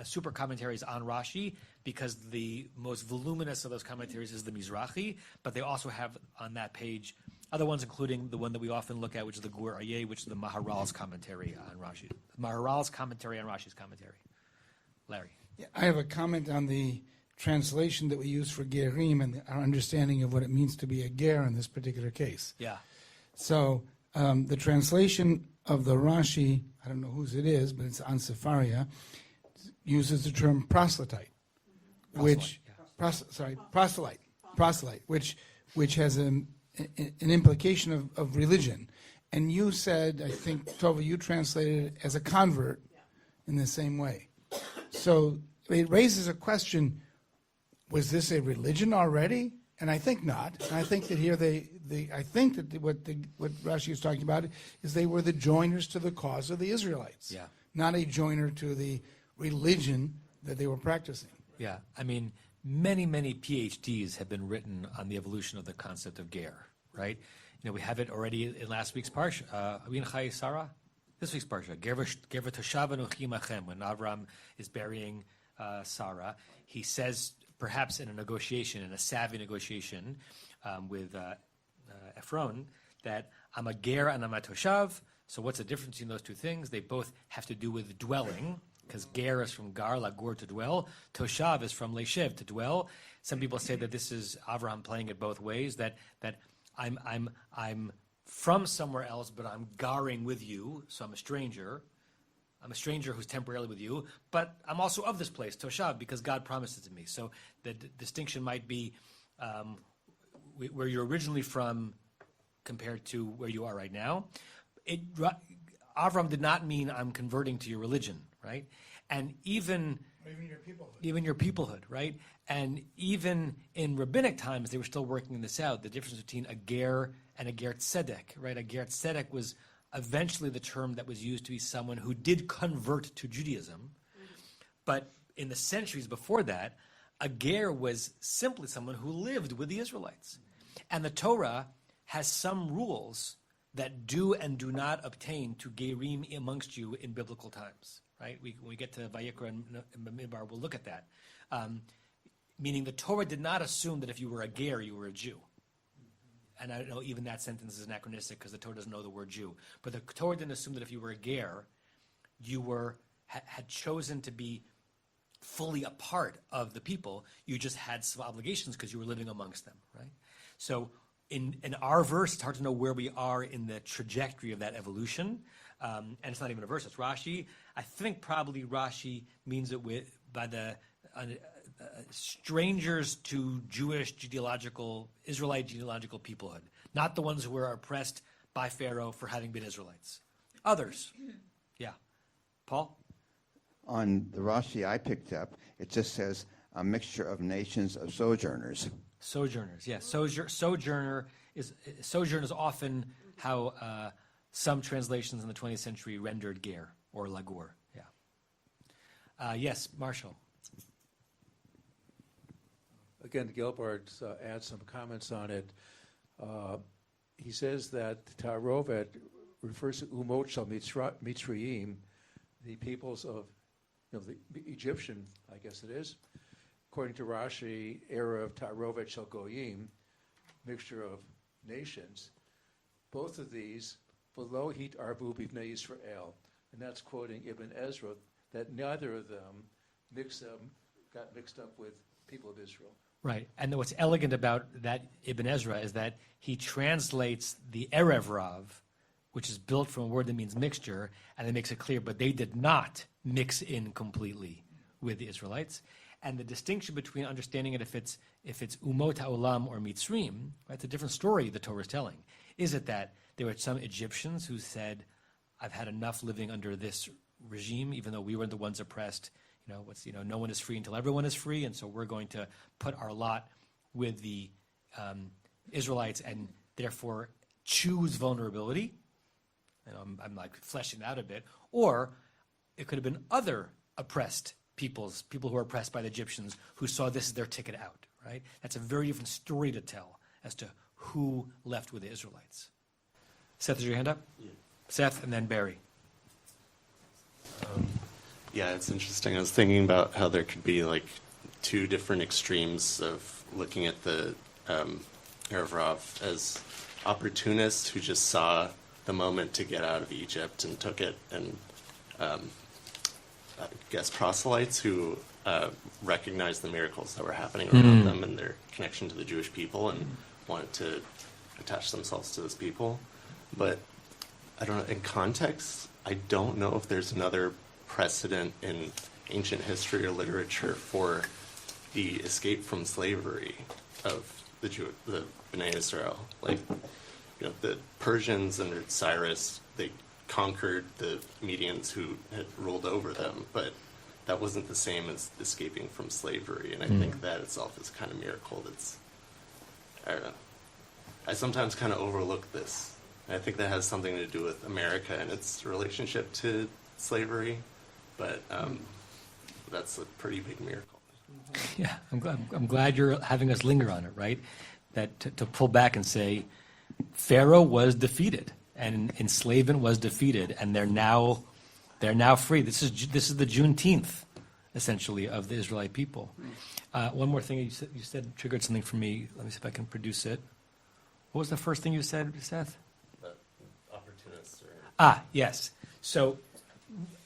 super commentaries on Rashi, because the most voluminous of those commentaries is the Mizrahi, but they also have on that page other ones, including the one that we often look at, which is the Gur Aryeh, which is the Maharal's commentary on Rashi. Maharal's commentary on Rashi's commentary. Larry. Yeah, I have a comment on the translation that we use for gerim and our understanding of what it means to be a ger in this particular case. Yeah. So the translation of the Rashi, I don't know whose it is, but it's on Sefaria, uses the term proselyte, proselyte, which has an implication of religion. And you said, I think, Tova, you translated it as a convert in the same way. So it raises a question, was this a religion already? And I think not. And I think that here what Rashi is talking about is they were the joiners to the cause of the Israelites, not a joiner to the religion that they were practicing. Yeah, I mean, many PhDs have been written on the evolution of the concept of ger, right? We have it already in last week's parsha. Avin Chai Sarah, this week's parsha. Ger v'toshav anochi imachem. When Avram is burying Sarah, he says, perhaps in a savvy negotiation with Ephron, that I'm a ger and I'm a toshav. So what's the difference between those two things? They both have to do with dwelling, because ger is from gar, lagur, to dwell. Toshav is from leshev, to dwell. Some people say that this is Avraham playing it both ways, that I'm from somewhere else, but I'm garring with you, so I'm a stranger. I'm a stranger who's temporarily with you, but I'm also of this place, Toshav, because God promised it to me. So the distinction might be where you're originally from compared to where you are right now. Avram did not mean I'm converting to your religion, right? And even your peoplehood, right? And even in rabbinic times, they were still working this out. The difference between a ger and a ger tzedek, right? A ger tzedek was eventually the term that was used to be someone who did convert to Judaism. But in the centuries before that, a ger was simply someone who lived with the Israelites. And the Torah has some rules that do and do not obtain to gerim amongst you in biblical times, right? When we get to Vayikra and Midbar, we'll look at that. Meaning the Torah did not assume that if you were a ger, you were a Jew. And I know even that sentence is anachronistic because the Torah doesn't know the word Jew. But the Torah didn't assume that if you were a ger, you had chosen to be fully a part of the people. You just had some obligations because you were living amongst them, right? So in our verse, it's hard to know where we are in the trajectory of that evolution. And it's not even a verse, it's Rashi. I think probably Rashi means it by the strangers to Jewish Israelite genealogical peoplehood, not the ones who were oppressed by Pharaoh for having been Israelites. Others. Yeah. Paul? On the Rashi I picked up, it just says a mixture of nations of sojourners. Sojourners, yes. Sojourner is often how some translations in the 20th century rendered ger or lagur. Yeah. Yes, Marshall. Again, Gilbert adds some comments on it. He says that Ta'arovet refers to Umot Shal Mitzrayim, the peoples of the Egyptian, I guess it is. According to Rashi, era of Ta'arovet Shal Goyim, mixture of nations. Both of these, V'lo hit arbu b'vnei Yisrael, and that's quoting Ibn Ezra, that neither of them got mixed up with people of Israel. Right, and what's elegant about that Ibn Ezra is that he translates the Erev Rav, which is built from a word that means mixture, and it makes it clear, but they did not mix in completely with the Israelites. And the distinction between understanding it if it's Umot HaOlam or Mitzrim, right, it's a different story the Torah is telling. Is it that there were some Egyptians who said, I've had enough living under this regime, even though we were the ones oppressed. No one is free until everyone is free, and so we're going to put our lot with the Israelites and therefore choose vulnerability. I'm like fleshing that out a bit. Or it could have been other oppressed people who are oppressed by the Egyptians who saw this as their ticket out, right? That's a very different story to tell as to who left with the Israelites. Seth, is your hand up? Yeah. Seth, and then Barry. Yeah, it's interesting. I was thinking about how there could be like two different extremes of looking at the Erev Rav as opportunists who just saw the moment to get out of Egypt and took it, and I guess proselytes who recognized the miracles that were happening around them and their connection to the Jewish people and wanted to attach themselves to those people. But I don't know, in context, I don't know if there's another precedent in ancient history or literature for the escape from slavery of the Bnei Israel. Like, the Persians under Cyrus, they conquered the Medians who had ruled over them, but that wasn't the same as escaping from slavery. And I think that itself is kind of miracle. I don't know. I sometimes kind of overlook this. I think that has something to do with America and its relationship to slavery, but that's a pretty big miracle. Yeah, I'm glad you're having us linger on it, right? That to pull back and say, Pharaoh was defeated and enslavement was defeated, and they're now free. This is the Juneteenth, essentially, of the Israelite people. One more thing you said triggered something for me. Let me see if I can produce it. What was the first thing you said, Seth? Opportunists. Yes. So,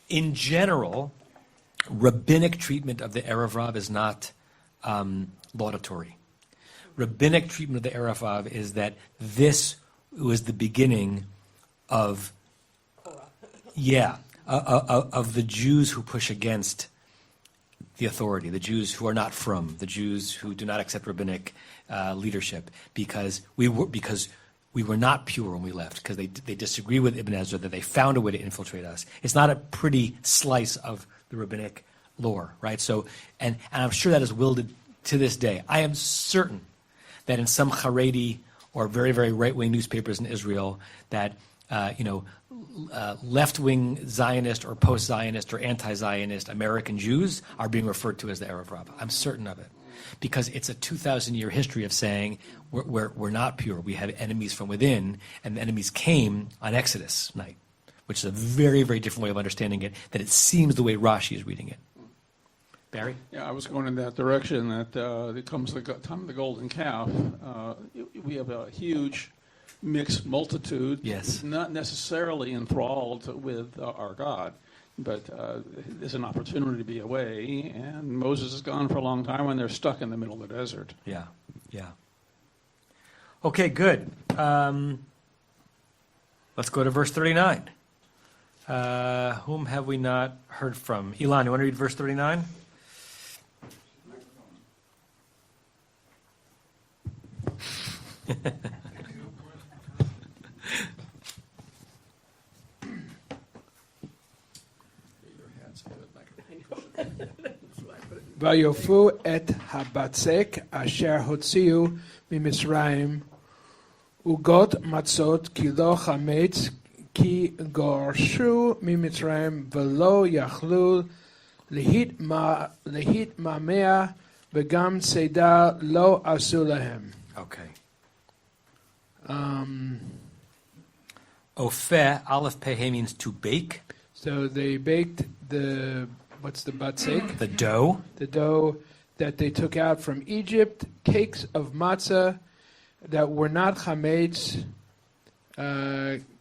in general, rabbinic treatment of the Erev Rav is not laudatory. Rabbinic treatment of the Erev Rav is that this was the beginning of the Jews who push against the authority, the Jews who are not from, the Jews who do not accept rabbinic leadership, because we were not pure when we left, because they disagree with Ibn Ezra, that they found a way to infiltrate us. It's not a pretty slice of the rabbinic lore, right? So, and I'm sure that is wielded to this day. I am certain that in some Haredi or very, very right-wing newspapers in Israel that, left-wing Zionist or post-Zionist or anti-Zionist American Jews are being referred to as the Erev Rav. I'm certain of it. Because it's a 2,000-year history of saying we're not pure. We have enemies from within, and the enemies came on Exodus night, which is a very, very different way of understanding it, that it seems the way Rashi is reading it. Barry? Yeah, I was going in that direction, that it comes the time of the golden calf. We have a huge mixed multitude, yes, not necessarily enthralled with our God, but there's an opportunity to be away, and Moses is gone for a long time, and they're stuck in the middle of the desert. Yeah. Okay, good. Let's go to verse 39. Whom have we not heard from? Elon, you want to read verse 39? ויופו את הבצק אשר הוציאו ממצרים, עוגות מצות כי לא חמץ, כי גורשו ממצרים ולא יכלו להתמהמה, וגם צידה לא עשו להם. Okay. Ofeh, Aleph Peh means to bake. So they baked what's the batzek? The dough. The dough that they took out from Egypt, cakes of matzah that were not chametz,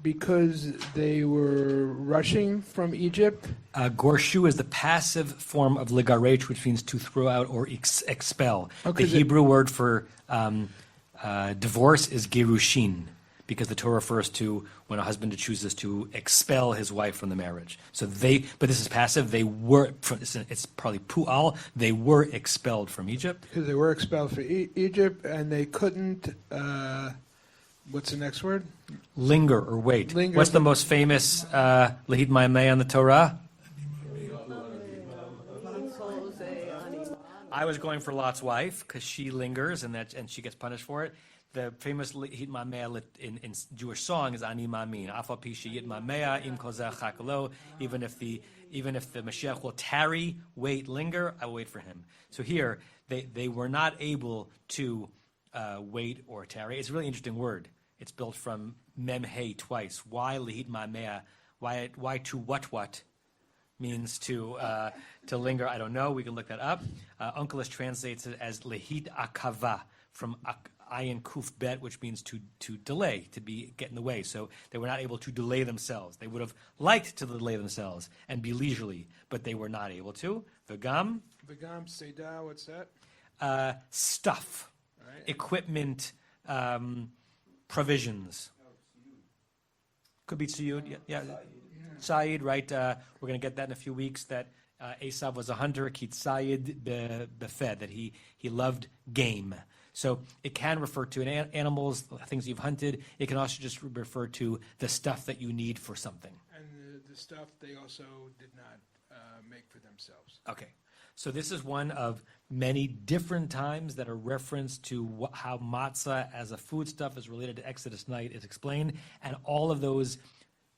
because they were rushing from Egypt. Gorshu is the passive form of ligaresh, which means to throw out or expel. Okay, the Hebrew word for divorce is gerushin, because the Torah refers to when a husband chooses to expel his wife from the marriage. So but this is passive, it's probably pu'al, they were expelled from Egypt. Because they were expelled from Egypt, and they couldn't, what's the next word? Linger or wait. Linger. What's the most famous Lehit Ma'ameh on the Torah? I was going for Lot's wife because she lingers and she gets punished for it. The famous Lehit Ma'ameh in Jewish song is Ani Ma'amin. Afal pi sheyit ma'ameh im kol zeh chakalo. Even if the Mashiach will tarry, wait, linger, I will wait for him. So here they were not able to wait or tarry. It's a really interesting word. It's built from mem hey twice. Why Lehit Ma'ameh? Why to what means to linger? I don't know. We can look that up. Onkelos translates it as Lehit Akava from Ayin Kuf Bet, which means to delay, to get in the way. So they were not able to delay themselves. They would have liked to delay themselves and be leisurely, but they were not able to. V'gam Seda, what's that? Stuff, right. Equipment, provisions. Could be tziyud, yeah. Tzayid, right? We're going to get that in a few weeks. That Esav was a hunter, ki tzayid befed, that he loved game. So it can refer to animals, things you've hunted. It can also just refer to the stuff that you need for something. And the stuff they also did not make for themselves. Okay. So this is one of many different times that are referenced to how matzah as a foodstuff is related to Exodus night is explained. And all of those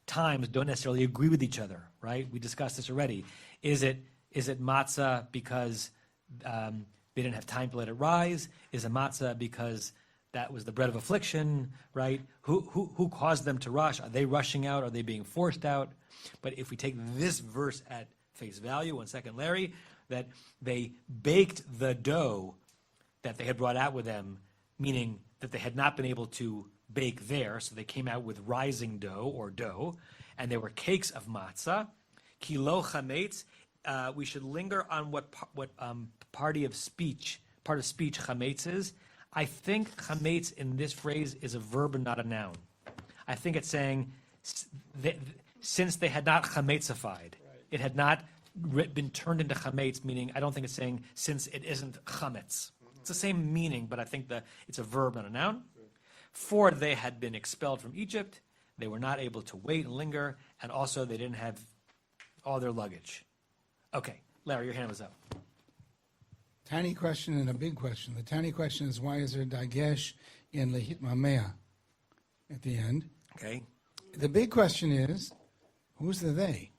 times don't necessarily agree with each other, right? We discussed this already. Is it matzah because they didn't have time to let it rise? Is it matzah because that was the bread of affliction, right? Who caused them to rush? Are they rushing out? Are they being forced out? But if we take this verse at face value, 1 second, Larry, that they baked the dough that they had brought out with them, meaning that they had not been able to bake there, so they came out with rising dough or dough, and there were cakes of matzah. Kilo chametz. We should linger on what part of speech chametz is. I think chametz in this phrase is a verb and not a noun. I think it's saying since they had not chametzified, it had not been turned into chametz, meaning I don't think it's saying since it isn't chametz. It's the same meaning, but I think that it's a verb, not a noun. For they had been expelled from Egypt, they were not able to wait and linger, and also they didn't have all their luggage. Okay, Larry, your hand was up. Tiny question and a big question. The tiny question is, why is there dagesh in Lehit Ma'ameh at the end? Okay. The big question is, who's the they?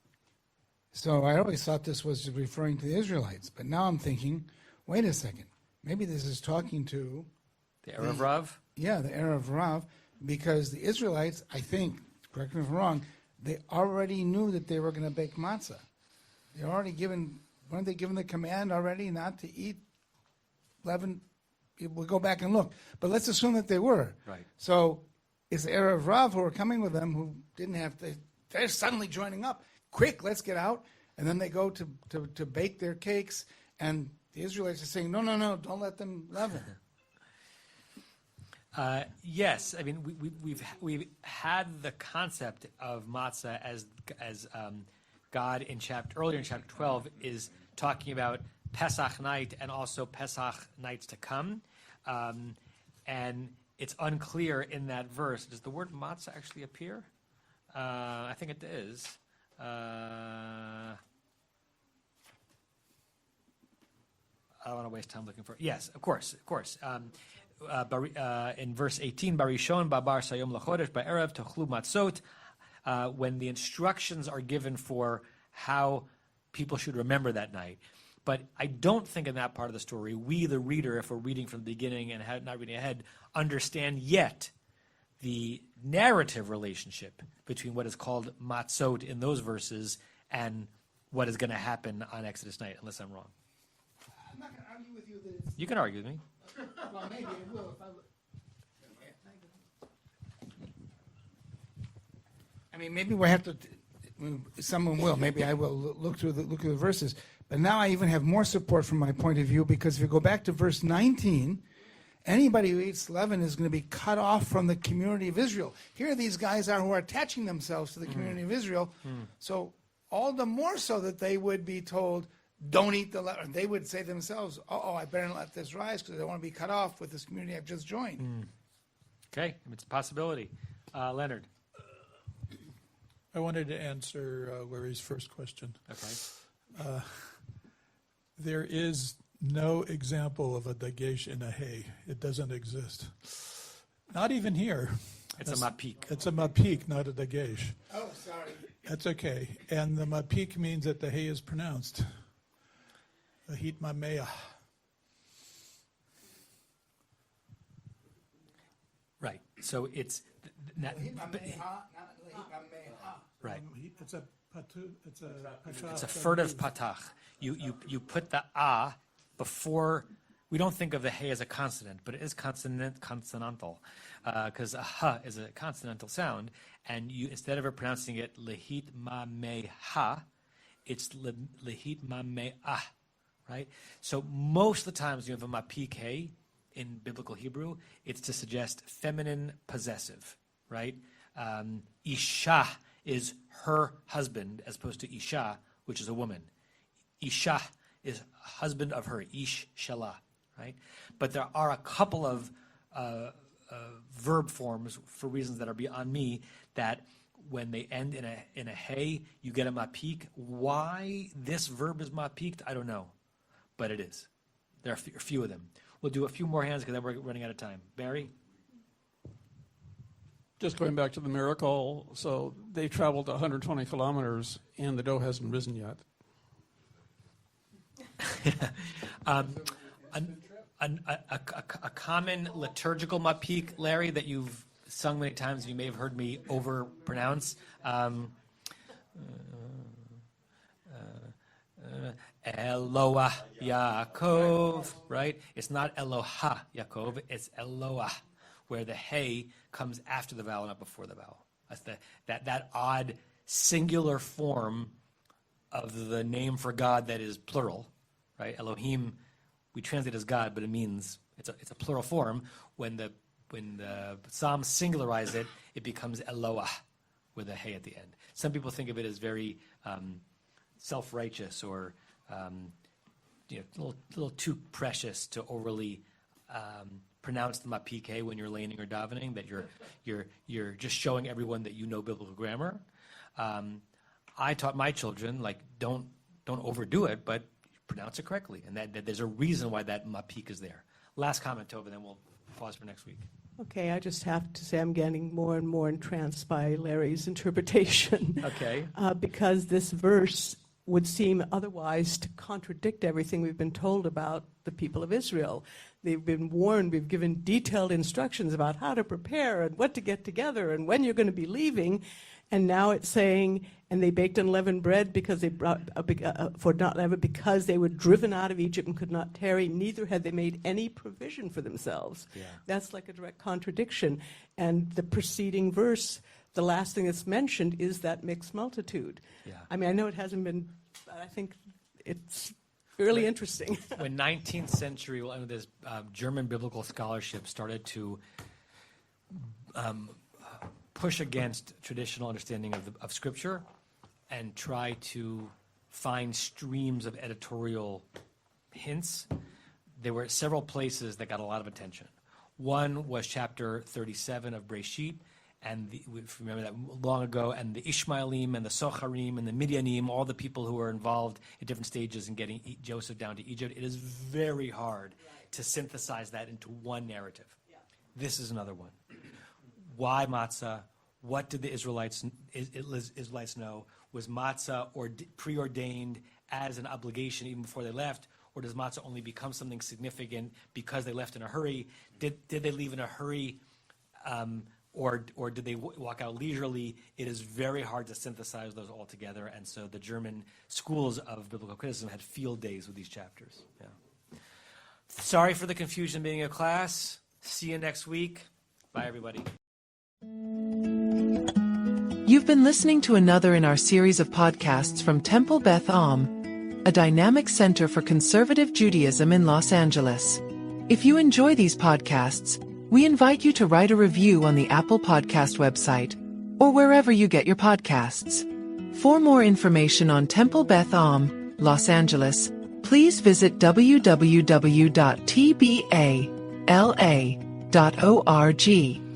So I always thought this was referring to the Israelites, but now I'm thinking, wait a second, maybe this is talking to the Erev Rav? Yeah, the Erev Rav, because the Israelites, I think, correct me if I'm wrong, they already knew that they were going to bake matzah. They're already weren't they given the command already not to eat leaven? We'll go back and look. But let's assume that they were. Right. So it's the Erev Rav who are coming with them who didn't have to, they're suddenly joining up. Quick, let's get out. And then they go to bake their cakes, and the Israelites are saying, no, don't let them leaven. Yes, I mean we've had the concept of matzah as God earlier in chapter 12 is talking about Pesach night and also Pesach nights to come, and it's unclear in that verse. Does the word matzah actually appear? I think it is. I don't want to waste time looking for it. Yes, of course. In verse 18, Barishon babar sayom lachodesh ba'erev tochlu matzot, when the instructions are given for how people should remember that night. But I don't think in that part of the story, we, the reader, if we're reading from the beginning and not reading ahead, understand yet the narrative relationship between what is called matzot in those verses and what is going to happen on Exodus night, unless I'm wrong. I'm not going to argue with you that it's... You can argue with me. Well, maybe I will if I look. I mean, maybe we have to. Someone will. Maybe I will look through the verses. But now I even have more support from my point of view, because if you go back to verse 19, anybody who eats leaven is going to be cut off from the community of Israel. Here these guys are who are attaching themselves to the community of Israel. So all the more so that they would be told, don't eat the leaven. They would say to themselves, I better not let this rise because I don't want to be cut off with this community I've just joined. Okay, it's a possibility. Leonard. I wanted to answer Larry's first question. Okay. There is no example of a dagesh in a hay. It doesn't exist. Not even here. It's a mapik. It's a mapik, not a dagesh. Oh, sorry. That's okay. And the mapik means that the hay is pronounced. Lahit mameah. Right. So it's right. It's a patu. It's a furtive patach. You put the ah before. We don't think of the hey as a consonant, but it is consonantal, because ha is a consonantal sound, and you, instead of pronouncing it lehit ma me ha, it's lehit ma me ah, right? So most of the times you have a mapik hey in biblical Hebrew, it's to suggest feminine possessive, right? Isha is her husband as opposed to Isha, which is a woman. Isha is husband of her, Ish Shelah, right? But there are a couple of verb forms, for reasons that are beyond me, that when they end in a hey, you get a mapik. Why this verb is mapiked, I don't know, but it is. There are a few of them. We'll do a few more hands because then we're running out of time. Barry? Just going back to the miracle, so they traveled 120 kilometers and the dough hasn't risen yet. A common liturgical mapik, Larry, that you've sung many times, you may have heard me overpronounce. Eloah Yaakov, right? It's not Eloha Yaakov, it's Eloah, where the hey comes after the vowel, not before the vowel. That's that odd singular form of the name for God that is plural, right? Elohim, we translate as God, but it means it's a plural form. When the Psalms singularize it, it becomes Eloah with a hey at the end. Some people think of it as very self-righteous or a little too precious to overly pronounce the mapik when you're laning or davening, that you're just showing everyone that you know biblical grammar. I taught my children, don't overdo it, but pronounce it correctly, and that there's a reason why that mapik is there. Last comment, Tova, then we'll pause for next week. Okay, I just have to say I'm getting more and more entranced by Larry's interpretation. Okay. Because this verse would seem otherwise to contradict everything we've been told about the people of Israel. They've been warned, we've given detailed instructions about how to prepare and what to get together and when you're going to be leaving. And now it's saying, and they baked unleavened bread because they brought for not leavened, because they were driven out of Egypt and could not tarry, neither had they made any provision for themselves. Yeah. That's like a direct contradiction. And the preceding verse, the last thing that's mentioned is that mixed multitude. Yeah. I mean, I know it hasn't been, but I think it's fairly interesting. When 19th century, this German biblical scholarship started to push against traditional understanding of Scripture and try to find streams of editorial hints, there were several places that got a lot of attention. One was chapter 37 of Breshit, and we remember that long ago, and the Ishmaelim and the Socharim and the Midianim, all the people who were involved at different stages in getting Joseph down to Egypt. It is very hard to synthesize that into one narrative. This is another one. Why matzah? What did the Israelites know? Was matzah preordained as an obligation even before they left, or does matzah only become something significant because they left in a hurry? Did they leave in a hurry, or did they walk out leisurely? It is very hard to synthesize those all together, and so the German schools of biblical criticism had field days with these chapters. Yeah. Sorry for the confusion being a class. See you next week. Bye, everybody. You've been listening to another in our series of podcasts from Temple Beth Am, a dynamic center for conservative Judaism in Los Angeles. If you enjoy these podcasts, we invite you to write a review on the Apple Podcast website or wherever you get your podcasts. For more information on Temple Beth Am, Los Angeles, please visit www.tbala.org.